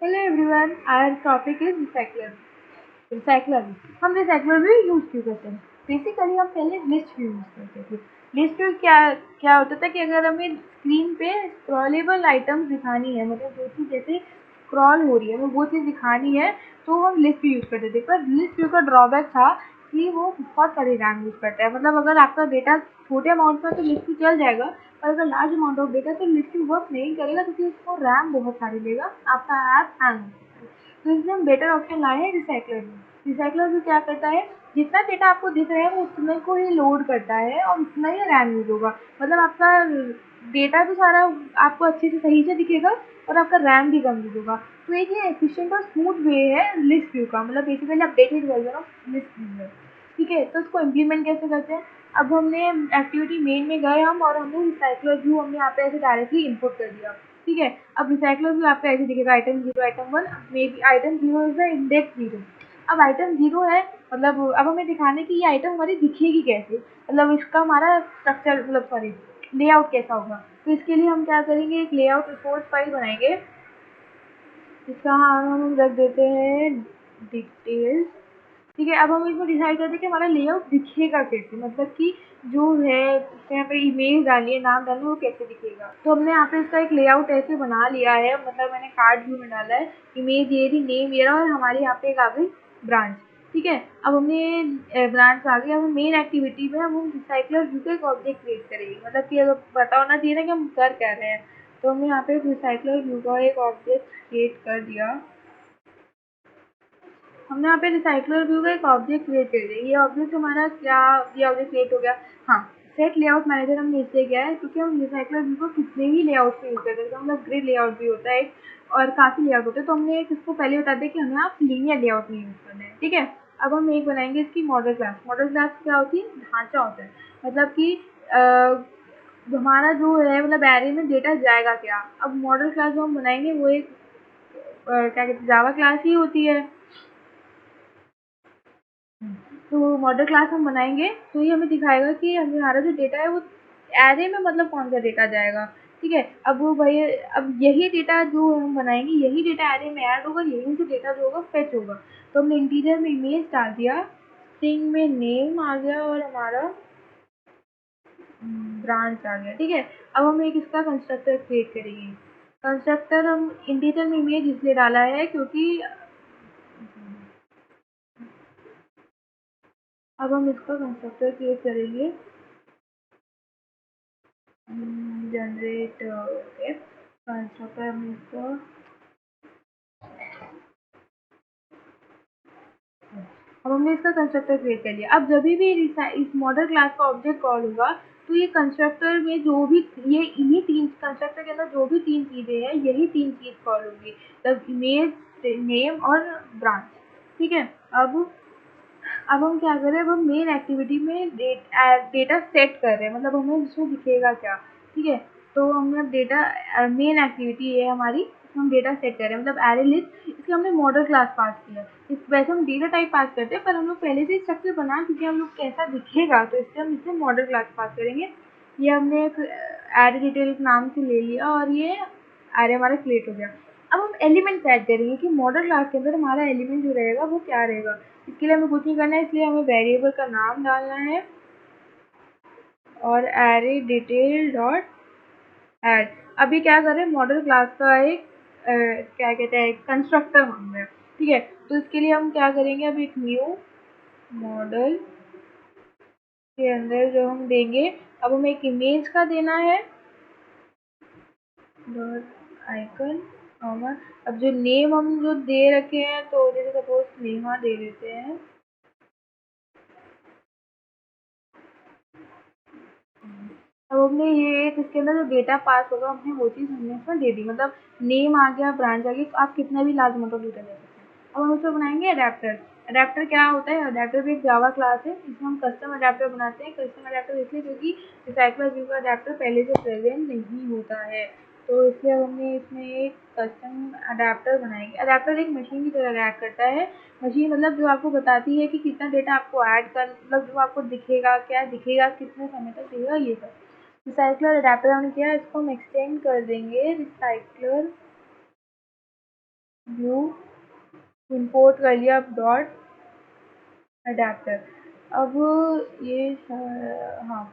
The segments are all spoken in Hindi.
Hello everyone, our topic is recycler. Recycler हम रिसाइकलर भी यूज क्यों करते हैं? बेसिकली हम पहले लिस्ट व्यू यूज करते थे। लिस्ट व्यू क्या क्या होता था कि अगर हमें स्क्रीन पे स्क्रॉलेबल आइटम्स दिखानी है, मतलब जो चीज़ जैसे स्क्रॉल हो रही है वो चीज़ दिखानी है, तो हम लिस्ट व्यू यूज करते थे। पर लिस्ट व्यू का ड्रॉबैक था कि वो बहुत सारी रैम यूज करता है। मतलब अगर आपका डेटा छोटे अमाउंट में तो लिस्ट व्यू चल जाएगा, पर अगर लार्ज अमाउंट ऑफ डेटा तो लिस्ट व्यू वर्क नहीं करेगा, क्योंकि उसको रैम बहुत सारी लेगा, आपका ऐप हैंग हो सकता है। तो इसलिए हम बेटर ऑप्शन लाए हैं रिसाइकलर व्यू। रिसाइकलर व्यू क्या करता है, जितना डेटा आपको दिख रहा है वो उतने को ही लोड करता है और उतना ही रैम यूज होगा। मतलब आपका डेटा भी सारा आपको अच्छे से सही से दिखेगा और आपका रैम भी कम यूज होगा। तो एक ये एफिशिएंट और स्मूथ वे है लिस्ट व्यू का, मतलब basically updated version of list view है। ठीक है, तो इसको इम्प्लीमेंट कैसे करते हैं? अब हमने एक्टिविटी मेन में गए हम, और हमने रिसाइकलर व्यू हमने यहाँ पे ऐसे डायरेक्टली इनपुट कर दिया। ठीक है, अब रिसाइकलर व्यू आपका ऐसे दिखेगा, item 0 item 1, may be item 0 is the index 0। अब आइटम 0 है, मतलब अब हमें दिखाने की ये आइटम हमारी दिखेगी कैसे, मतलब इसका हमारा स्ट्रक्चर, मतलब सॉरी लेआउट कैसा होगा। तो इसके लिए हम क्या करेंगे, एक लेआउट रिसोर्स फाइल बनाएंगे, जिसका हम रख देते हैं डिटेल्स। ठीक है, अब हम इसमें डिसाइड करते हैं कि हमारा लेआउट दिखेगा कैसे, मतलब कि जो है उसमें यहाँ पे इमेज डालिए, नाम डालिए, वो कैसे दिखेगा। तो हमने यहाँ पे इसका एक लेआउट ऐसे बना लिया है, मतलब मैंने कार्ड व्यू में डाला है, इमेज ये रही, नेम ये रहा, और हमारे यहाँ पे एक आ गई ब्रांच। ठीक है, अब हमने ब्रांच आ गई। अब मेन एक्टिविटी में हम रिसाइकलर व्यू का एक ऑब्जेक्ट क्रिएट करेंगे, मतलब कि अगर पता होना चाहिए ना कि हम कर क्या रहे हैं। तो हमने यहाँ पे रिसाइकलर व्यू का एक ऑब्जेक्ट क्रिएट कर दिया। हमने यहाँ पे रिसाइकलर व्यू का एक ऑब्जेक्ट क्रिएट कर दिया। ये ऑब्जेक्ट हमारा क्या, ये ऑब्जेक्ट क्रिएट हो गया। हाँ, सेट लेआउट मैनेजर हमने इसलिए किया है क्योंकि हम रिसाइकलर व्यू को कितने ही लेआउट में यूज करते हैं। मतलब ग्रिड लेआउट भी होता है और काफी लेआउट होते हैं, तो हमने इसको पहले बता दें कि हमें आप लीनियर लेआउट में यूज करना है। ठीक है, अब हम एक बनाएंगे इसकी मॉडल क्लास। मॉडल क्लास क्या होती है? ढांचा होता है, मतलब कि हमारा जो है, मतलब एरे में डेटा जाएगा क्या। अब मॉडल क्लास जो हम बनाएंगे वो एक क्या कहते हैं, जावा क्लास ही होती है। तो मॉडल क्लास हम बनाएंगे तो ये हमें दिखाएगा कि हमारा जो डेटा है वो एरे में, मतलब कौन सा डेटा जाएगा। ठीक है, अब वो भाई, अब यही डेटा जो हम बनाएंगे यही डेटा एरे में ऐड होगा, यही से डेटा जो होगा फेच होगा। तो हमने इंटीजर में इमेज डाल दिया, स्ट्रिंग में नेम आ गया, और हमारा ब्रांच आ गया। ठीक है, अब हम एक इसका कंस्ट्रक्टर क्रिएट करेंगे। कंस्ट्रक्टर हम इंटीजर में इमेज इसलिए डाला है क्योंकि अब हम इसका कंस्ट्रक्टर क्रिएट करेंगे, जनरेट ओके कंस्ट्रक्टर। हम इसको अब हमने इसका कंस्ट्रक्टर क्रिएट कर लिया। अब जब भी इस मॉडल क्लास का ऑब्जेक्ट कॉल होगा, तो ये कंस्ट्रक्टर में जो भी, ये इन्हीं तीन कंस्ट्रक्टर के अंदर जो भी तीन चीजें हैं, यही तीन चीज कॉल होगी, मतलब इमेज, नेम और ब्रांच। ठीक है, अब हम क्या कर रहे हैं, अब हम मेन एक्टिविटी में डेटा सेट कर रहे हैं, मतलब हमें उसमें दिखेगा क्या। ठीक है, तो हमने अब डेटा, मेन एक्टिविटी है हमारी, हम डेटा सेट कर रहे हैं, मतलब एरे लिस्ट। इसके हमने मॉडल क्लास पास किया। इस वैसे हम डेटा टाइप पास करते हैं, पर हम लोग पहले से स्ट्रक्चर बना चुके हैं, हम लोग कैसा दिखेगा, तो इससे हम इससे मॉडल क्लास पास करेंगे। ये हमने एक एरे डिटेल नाम से ले लिया, और ये एरे हमारा क्रिएट हो गया। अब हम एलिमेंट ऐड करेंगे कि मॉडल क्लास के अंदर हमारा एलिमेंट जो रहेगा वो क्या रहेगा। इसके लिए हमें कुछ नहीं करना है, इसलिए हमें वेरिएबल का नाम डालना है और एरे डिटेल डॉट ऐड। अभी क्या करें, मॉडल क्लास का एक क्या कहते हैं, कंस्ट्रक्टर मांग रहे हैं। ठीक है, तो इसके लिए हम क्या करेंगे, अब एक न्यू मॉडल के अंदर जो हम देंगे, अब हमें एक इमेज का देना है डॉट आइकन। अब जो नेम हम जो दे रखे हैं, तो जैसे सपोज नेहा दे देते हैं। अब हमने ये एक इसके अंदर जो डेटा पास होगा, हमने वो चीज़ हमने इसमें दे दी, मतलब नेम आ गया, ब्रांच आ गई, तो आप कितना भी लार्ज अमाउंट ऑफ डेटा दे सकते हैं। अब हम इसमें बनाएंगे अडेप्टर। अडेप्टर क्या होता है? अडेप्टर भी एक जावा क्लास है, इसमें हम कस्टम अडेप्टर बनाते हैं। कस्टम अडेप्टर इसलिए क्योंकि रिसाइकलर व्यू का अडेप्टर पहले से प्रेजेंट नहीं होता है, तो इसलिए हमने इसमें एक कस्टम अडेप्टर बनाएंगे। अडेप्टर एक मशीन की तरह ऐड करता है। मशीन मतलब जो आपको बताती है कि कितना डेटा आपको ऐड कर, मतलब जो आपको दिखेगा, क्या दिखेगा, कितने समय तक दिखेगा, ये सब। रिसाइकलर अडेप्टर हमने किया, इसको हम एक्सटेंड कर देंगे रिसाइकलर व्यू इंपोर्ट कर लिया डॉट अडेप्टर। अब ये हाँ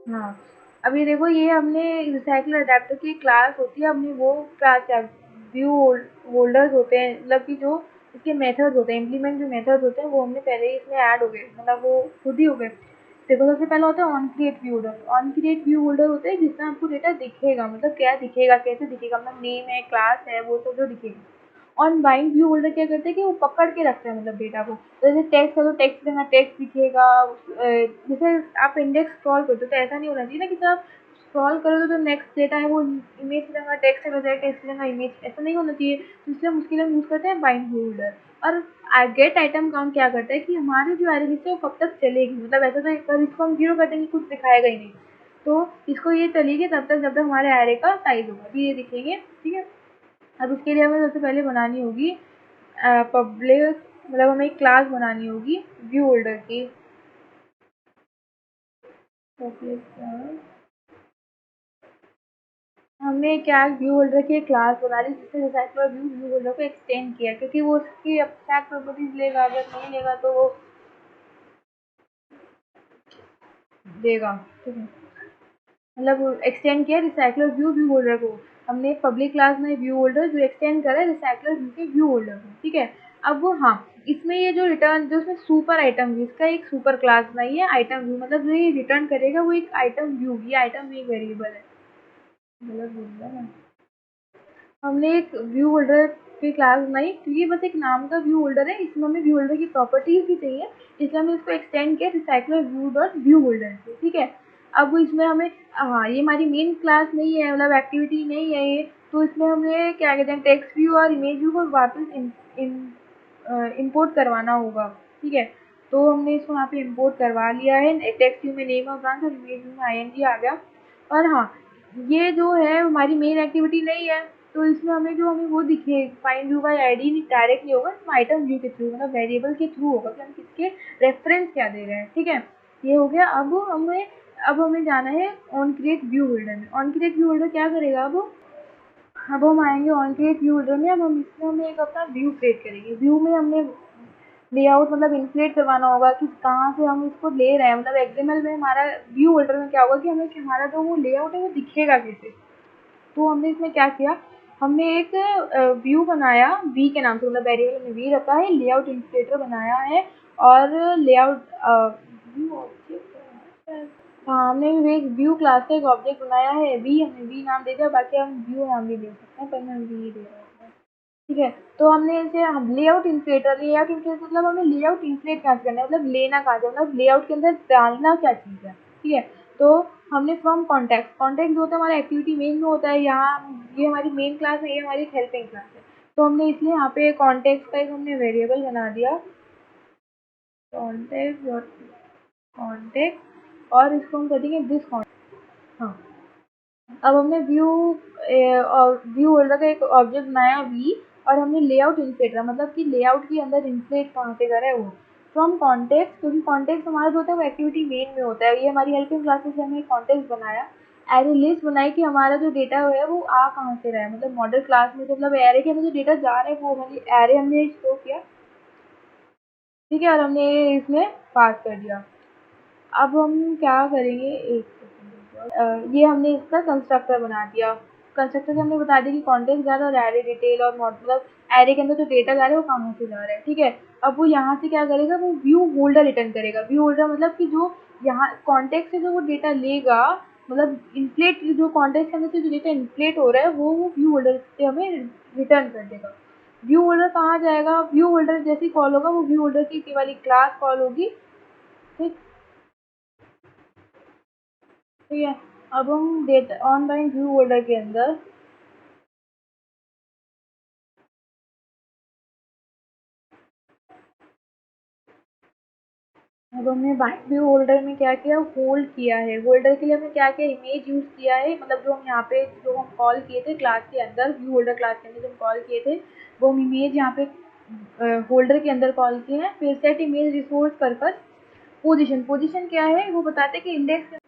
हाँ, अब ये देखो, ये हमने रिसाइकल अडेप्टर की क्लास होती है, हमने वो क्लास व्यू होल्डर्स होते हैं, मतलब कि जो इसके मेथड्स होते हैं, इम्प्लीमेंट जो मेथड्स होते हैं वो हमने पहले ही इसमें ऐड हो गए, मतलब वो खुद ही हो गए। देखो, सबसे पहला होता है on create view holder. On create view holder होता है जिसमें आपको डेटा दिखेगा, मतलब क्या दिखेगा, कैसे दिखेगा, मतलब नेम है, क्लास है, वो सब जो दिखेगा। ऑन बाइंड व्यू होल्डर क्या करते हैं कि वो पकड़ के रखते हैं, मतलब डेटा को। जैसे टेक्स्ट है तो टेक्स्ट देना, टेक्स्ट दिखेगा। जैसे आप इंडेक्स स्क्रॉल करते हो तो ऐसा नहीं होना चाहिए ना कि जब आप स्क्रॉल करोगे तो नेक्स्ट डेटा है वो इमेज की जगह टेक्स्ट है, बजाय टेक्स्ट की जगह इमेज, ऐसा नहीं होना चाहिए। तो इसलिए हम उसके लिए यूज करते हैं बाइंड व्यू होल्डर। और गेट आइटम काउंट क्या करता है कि हमारी जो एरे लिस्ट है वो कब तक चलेगी, मतलब ऐसा तो अगर इसको हम 0 कर देंगे कुछ दिखाएगा ही नहीं। तो इसको ये चलेगी तब तक जब तक हमारे एरे का साइज होगा, अभी ये दिखेंगे, ठीक है। अब उसके लिए हमें सबसे पहले बनानी होगी पब्लिक, मतलब हमें एक क्लास बनानी होगी व्यू होल्डर की। पब्लिक क्लास, हमने क्या व्यू होल्डर की एक क्लास बना ली जिससे रिसाइकलर व्यू व्यू होल्डर को एक्सटेंड किया, क्योंकि वो उसकी एब्स्ट्रैक्ट प्रॉपर्टीज लेगा, अगर नहीं लेगा तो वो देगा, ठीक है। मतलब एक्सटेंड किया रिसाइकलर व्यू व्यू होल्डर को। हमने पब्लिक क्लास में व्यू होल्डर जो एक्सटेंड करा रिसाइकलर व्यू के व्यू होल्डर को, ठीक है। अब वो हाँ, इसमें ये जो रिटर्न जो इसमें सुपर आइटम व्यू, इसका एक सुपर क्लास बनाई है आइटम व्यू, मतलब जो ये रिटर्न करेगा वो एक आइटम व्यू, ये आइटम व्यू एक वेरिएबल है, गलत बोल दिया ना। हमने एक व्यू होल्डर की क्लास बनाई क्योंकि बस एक नाम का व्यू होल्डर है, इसमें हमें व्यू होल्डर की प्रॉपर्टीज भी चाहिए, इसलिए हमने इसको एक्सटेंड किया recycler view dot view holder से, ठीक है। अब इसमें हमें हाँ, ये हमारी मेन क्लास नहीं है, मतलब एक्टिविटी नहीं है ये, तो इसमें हमें क्या कहते हैं टेक्स्ट व्यू और इमेज व्यू को वापस इम्पोर्ट करवाना होगा, ठीक है। तो हमने इसको यहाँ पे इम्पोर्ट करवा लिया है, टेक्स्ट व्यू में नेम ऑफ ब्रांच और इमेज व्यू में आईएनजी आ गया। और हाँ, ये जो है हमारी मेन एक्टिविटी नहीं है, तो इसमें हमें वो दिखे find view bye ID directly होगा, इसमें आइटम व्यू के थ्रू, मतलब वेरिएबल के थ्रू होगा कि हम किसके रेफरेंस क्या दे रहे हैं, ठीक है। ये हो गया। अब हमें जाना है ऑन क्रिएट व्यू होल्डर में। ऑन क्रिएट व्यू होल्डर क्या करेगा, अब हम आएंगे ऑन क्रिएट व्यू होल्डर में। अब हम इसमें हमें एक अपना व्यू क्रिएट करेंगे। व्यू में हमने लेआउट मतलब इन्फ्लेट करवाना होगा कि कहाँ से हम इसको ले रहे हैं, मतलब एक्सएमएल में हमारा व्यू होल्डर में क्या होगा कि हमें हमारा जो वो लेआउट है वो दिखेगा कैसे। तो हमने इसमें क्या किया, हमने एक व्यू बनाया वी के नाम से, मतलब वेरिएबल में वी रखा है, लेआउट इंस्टेटर बनाया है, और लेआउट व्यू ऑब्जेक्ट, हाँ, हमने एक व्यू क्लास का एक ऑब्जेक्ट बनाया है वी, हमने वी नाम दे दिया, बाकी हम व्यू नाम भी दे सकते हैं, पर मैं वी दे रहा हूँ, ठीक है। तो हमने इसे हम लेआउट इंफ्लेटर मतलब हमें लेआउट इंफ्लेट कहाँ से करना है, मतलब लेना कहाँ से, मतलब लेआउट के अंदर डालना क्या चीज़ है, ठीक है। तो हमने फ्रॉम कॉन्टेक्ट, कॉन्टेक्ट जो होता है हमारा एक्टिविटी मेन में होता है, यहाँ ये हमारी मेन क्लास है, ये हमारी हेल्पिंग क्लास है। तो हमने इसलिए यहाँ पे कॉन्टेक्ट का एक हमने वेरिएबल बना दिया, कॉन्टेक्ट डॉट कॉन्टेक्ट, और इसको हम कर देंगे दिस कॉन्टेक्ट। हाँ, अब हमने व्यू होल्डर का एक ऑब्जेक्ट बनाया वी, और हमने लेआउट इन्फ्लेट मतलब कि लेआउट के अंदर इन्फ्लेट कहाँ से करा है वो फ्रॉम कॉन्टेक्स्ट, क्योंकि कॉन्टेक्स्ट हमारा जो होता है वो एक्टिविटी मेन में होता है, ये हमारी हेल्पिंग क्लासेस से हमने कॉन्टेक्स्ट बनाया। एरे लिस्ट बनाई कि हमारा जो डेटा है वो आ कहाँ से रहा है, मतलब मॉडल क्लास में, तो मतलब एरे के अंदर जो डेटा जा रहा है वो हमारी एरे हमने स्टोर किया, ठीक है, और हमने इसमें पास कर दिया। अब हम क्या करेंगे, एक सेकंड, ये हमने इसका कंस्ट्रक्टर बना दिया। कंस्ट्रक्टर से हमने बता दिया कि कॉन्टेक्स्ट जा रहा है और एरे डिटेल और मतलब एरे के अंदर जो डेटा जा रहा है वो कहाँ से जा रहा है, ठीक है। अब वो यहाँ से क्या करेगा, वो व्यू होल्डर रिटर्न करेगा। व्यू होल्डर मतलब कि जो यहाँ कॉन्टेक्स्ट से जो वो डेटा लेगा, मतलब इन्फ्लेट जो कॉन्टेक्स्ट के अंदर से जो डेटा इन्फ्लेट हो रहा है वो व्यू होल्डर से हमें रिटर्न कर देगा। व्यू होल्डर कहाँ जाएगा, व्यू होल्डर जैसे ही कॉल होगा वो व्यू होल्डर की वाली क्लास कॉल होगी, ठीक, ठीक है। अब हम data on buying view holder के अंदर अब हमने बाइंड व्यू होल्डर में क्या किया, होल्ड किया है। होल्डर के लिए हमने क्या किया, इमेज यूज किया है, मतलब जो हम यहाँ पे जो हम कॉल किए थे क्लास के अंदर, व्यू होल्डर क्लास के अंदर जो हम कॉल किए थे वो हम इमेज यहाँ पे होल्डर के अंदर कॉल किए हैं। फिर set image resource purpose position, position क्या है वो बताते हैं कि इंडेक्स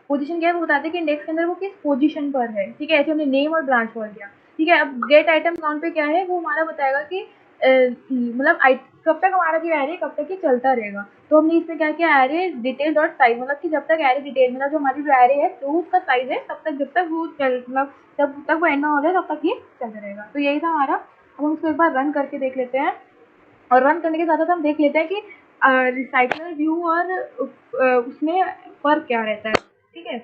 पोजीशन क्या है वो बताते हैं कि इंडेक्स के अंदर वो किस पोजीशन पर है, ठीक है। ऐसे हमने नेम और ब्रांच कॉल किया, ठीक है। अब गेट आइटम काउंट पे क्या है, वो हमारा बताएगा कि मतलब कब तक हमारा जो एरे कब तक ये चलता रहेगा। तो हमने इसमें क्या किया, एरे डिटेल डॉट साइज, मतलब कि जब तक एरे डिटेल मतलब जो हमारी जो एरे है जो उसका साइज है तब तक, जब तक वो मतलब जब तक वो एंड ना हो जाए तब तक ये चलता रहेगा। तो यही था हमारा। अब हम इसको एक बार रन करके देख लेते हैं, और रन करने के साथ साथ हम देख लेते हैं कि रिसाइकलर व्यू और उसमें फर्क क्या रहता है, ठीक है।